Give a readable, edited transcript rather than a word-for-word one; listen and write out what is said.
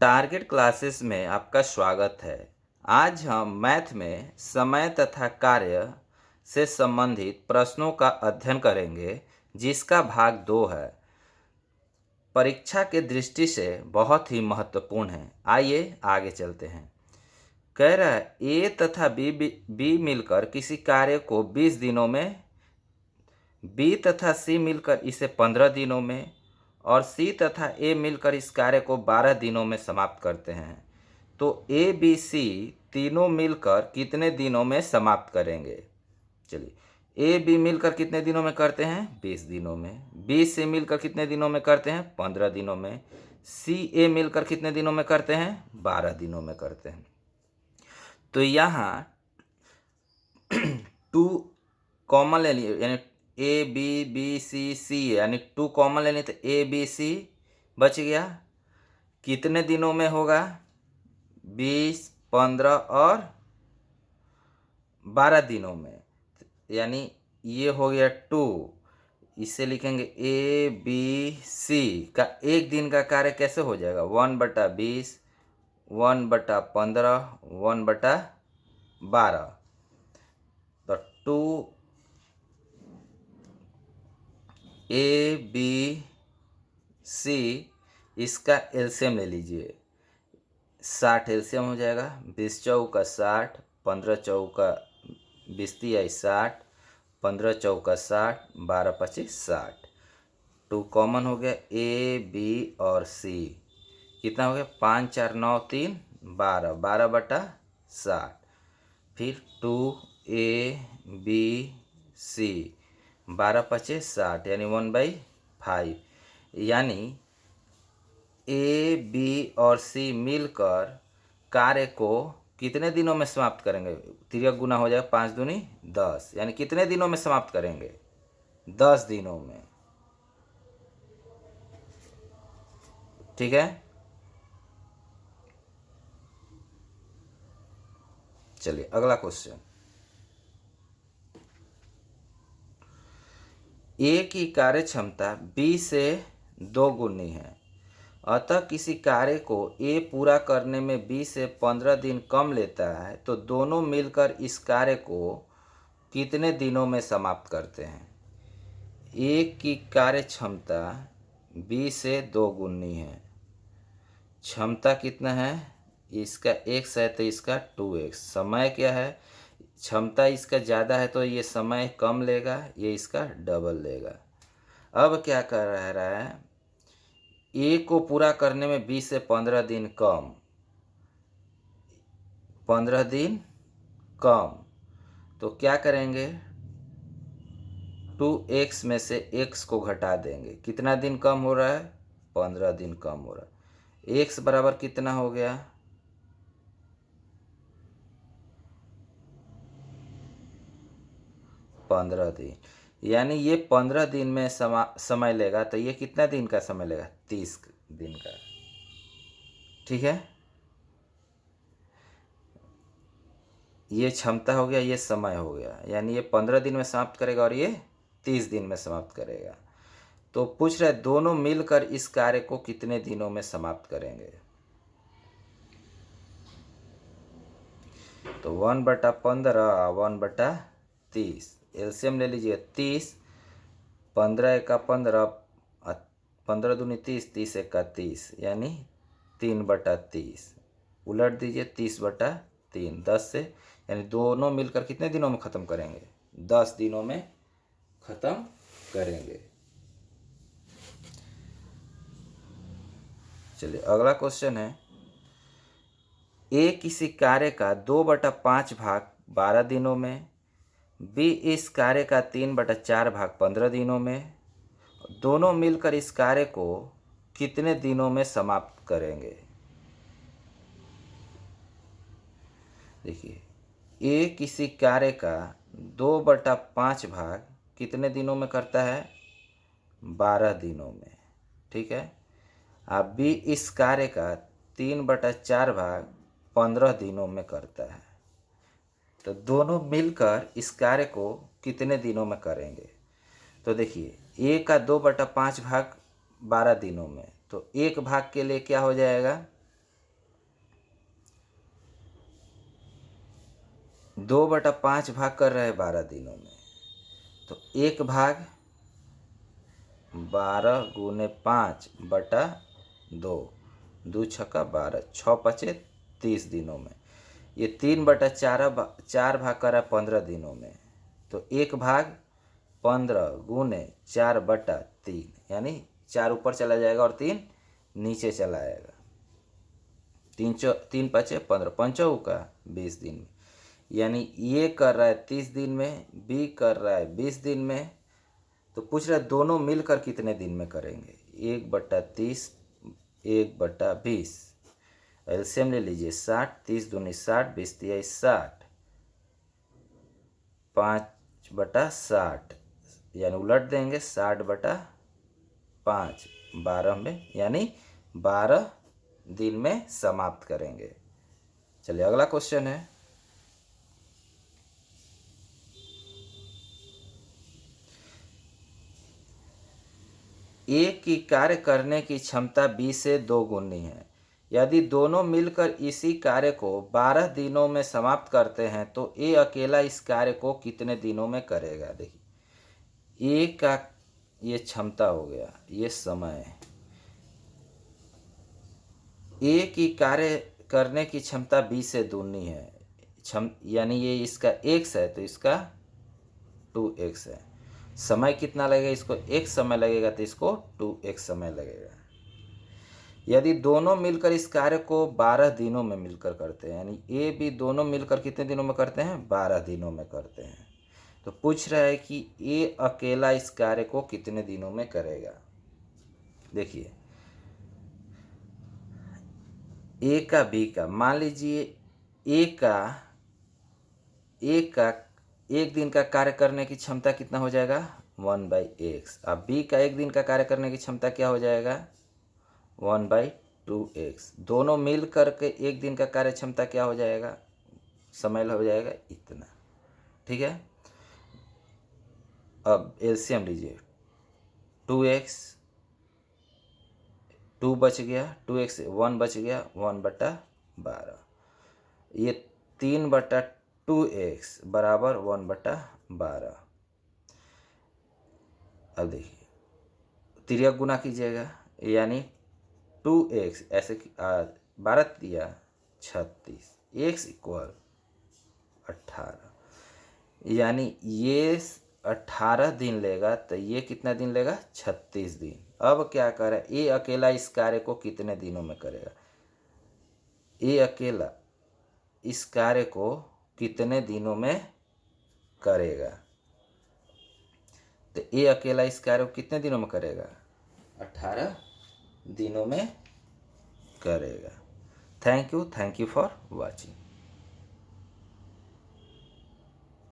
Target classes में आपका स्वागत है। आज हम मैथ में समय तथा कार्य से संबंधित प्रश्नों का अध्ययन करेंगे, जिसका भाग 2 है। परीक्षा के दृष्टि से बहुत ही महत्वपूर्ण है। आइए आगे चलते हैं। कह रहा है ए तथा बी मिलकर किसी कार्य को 20 दिनों में, बी तथा सी मिलकर इसे 15 दिनों में और सी तथा ए मिलकर इस कार्य को 12 दिनों में समाप्त करते हैं। तो ए बी सी तीनों मिलकर कितने दिनों में समाप्त करेंगे? चलिए, ए बी मिलकर कितने दिनों में करते हैं? 20 दिनों में। बी से मिलकर कितने दिनों में करते हैं? 15 दिनों में। सी ए मिलकर कितने दिनों में करते हैं? 12 दिनों में करते हैं। तो यहाँ 2 कॉमन ले लिए, यानी ए बी बी सी सी, यानी 2 कॉमन ले लिए तो ए बी सी बच गया। कितने दिनों में होगा? 20, 15 और 12 दिनों में, यानी ये हो गया 2। इसे लिखेंगे ए बी सी का एक दिन का कार्य कैसे हो जाएगा? 1/20, 1/15, 1/12। तो 2 ए बी सी, इसका एलसीएम ले लीजिए। 60 एलसीएम हो जाएगा। 20 चौका 60, 15 चौका 20 60, 15 चौका 60, 12 25 60। 2 कॉमन हो गया। ए बी और सी कितना हो गया? 5 4 9 3 12, 12/60। फिर 2 ए बी सी, 12 25 60, यानी 1/5। यानी ए बी और सी मिलकर कार्य को कितने दिनों में समाप्त करेंगे? 3 गुना हो जाएगा, 5 दूनी 10, यानी कितने दिनों में समाप्त करेंगे? 10 दिनों में। ठीक है, चलिए अगला क्वेश्चन। ए की कार्य क्षमता बी से 2 गुनी है, अतः किसी कार्य को ए पूरा करने में बी से 15 दिन कम लेता है, तो दोनों मिलकर इस कार्य को कितने दिनों में समाप्त करते हैं? ए की कार्य क्षमता बी से 2 गुनी है। क्षमता कितना है? इसका x है तो इसका 2x। समय क्या है? क्षमता इसका ज़्यादा है तो ये समय कम लेगा, ये इसका डबल लेगा। अब क्या कर रहा है? ए को पूरा करने में 20 से 15 दिन कम, 15 दिन कम, तो क्या करेंगे? 2x में से x को घटा देंगे। कितना दिन कम हो रहा है? 15 दिन कम हो रहा है। x बराबर कितना हो गया? 15 दिन, यानी ये 15 दिन में समय लेगा, तो ये कितना दिन का समय लेगा? 30 दिन का। ठीक है, ये क्षमता हो गया, ये समय हो गया, यानी ये 15 दिन में समाप्त करेगा और ये 30 दिन में समाप्त करेगा। तो पूछ रहे दोनों मिलकर इस कार्य को कितने दिनों में समाप्त करेंगे? तो 1/15, 1/30, एलसीएम ले लीजिए। 30, 15 एका 15, 15 दूनी 30, 30 एका 30, यानी 3/30। उलट दीजिए, 30/3, 10 से, यानी दोनों मिलकर कितने दिनों में ख़त्म करेंगे? 10 दिनों में ख़त्म करेंगे। चलिए अगला क्वेश्चन है। ए किसी कार्य का 2/5 भाग 12 दिनों में, बी इस कार्य का 3/4 भाग 15 दिनों में, दोनों मिलकर इस कार्य को कितने दिनों में समाप्त करेंगे? देखिए, ए किसी कार्य का 2/5 भाग कितने दिनों में करता है? 12 दिनों में। ठीक है, अब बी इस कार्य का 3/4 भाग 15 दिनों में करता है, तो दोनों मिलकर इस कार्य को कितने दिनों में करेंगे? तो देखिए, ए का 2/5 भाग 12 दिनों में, तो एक भाग के लिए क्या हो जाएगा? 2/5 भाग कर रहे हैं 12 दिनों में, तो 1/12 × 5/2, 2 छक्का 12, 6 पचे 30 दिनों में। ये 3/4 भाग कर रहा है 15 दिनों में, तो 1/15 × 4/3, यानी 4 ऊपर चला जाएगा और 3 नीचे चला आएगा। 3 पचे 15, 5 का 20 दिन में, यानी ये कर रहा है 30 दिन में, बी कर रहा है 20 दिन में। तो पूछ रहा है दोनों मिलकर कितने दिन में करेंगे। 1/30, 1/20, एलसीएम ले लीजिए 60, 30 दूनी 60, 20 तिया 60, 5/60, यानी उलट देंगे 60/5, 12 में, यानी 12 दिन में समाप्त करेंगे। चलिए अगला क्वेश्चन है, ए की कार्य करने की क्षमता बी से 2 गुनी है। यदि दोनों मिलकर इसी कार्य को 12 दिनों में समाप्त करते हैं तो ए अकेला इस कार्य को कितने दिनों में करेगा। देखिए ए का ये क्षमता हो गया, ये समय। ए की कार्य करने की क्षमता बी से दूनी है, यानी ये इसका x है तो इसका 2x है। समय कितना लगेगा, इसको x समय लगेगा तो इसको 2x समय लगेगा। यदि दोनों मिलकर इस कार्य को 12 दिनों में मिलकर करते हैं, यानी ए बी दोनों मिलकर कितने दिनों में करते हैं, 12 दिनों में करते हैं, तो पूछ रहा है कि ए अकेला इस कार्य को कितने दिनों में करेगा। देखिए ए का बी का, मान लीजिए ए का एक दिन का कार्य करने की क्षमता कितना हो जाएगा, 1/x। अब बी का एक दिन का कार्य करने की क्षमता क्या हो जाएगा, 1/2x। दोनों मिल करके एक दिन का कार्य क्षमता क्या हो जाएगा, समय हो जाएगा इतना। ठीक है, अब एलसीएम लीजिए, 2x, 2 बच गया, 2x 1 बच गया, 1/12, ये 3/2x बराबर 1/12। अब देखिए तिर्यक गुना कीजिएगा, यानी 2x ऐसे 12 दिया 36, x इक्वल 18, यानी ये 18 दिन लेगा, तो ये कितना दिन लेगा, 36 दिन। अब क्या कर रहा है, ये अकेला इस कार्य को कितने दिनों में करेगा। ये अकेला इस कार्य को कितने दिनों में करेगा, तो ये अकेला इस कार्य को कितने दिनों में करेगा, 18 दिनों में करेगा। Thank you for watching.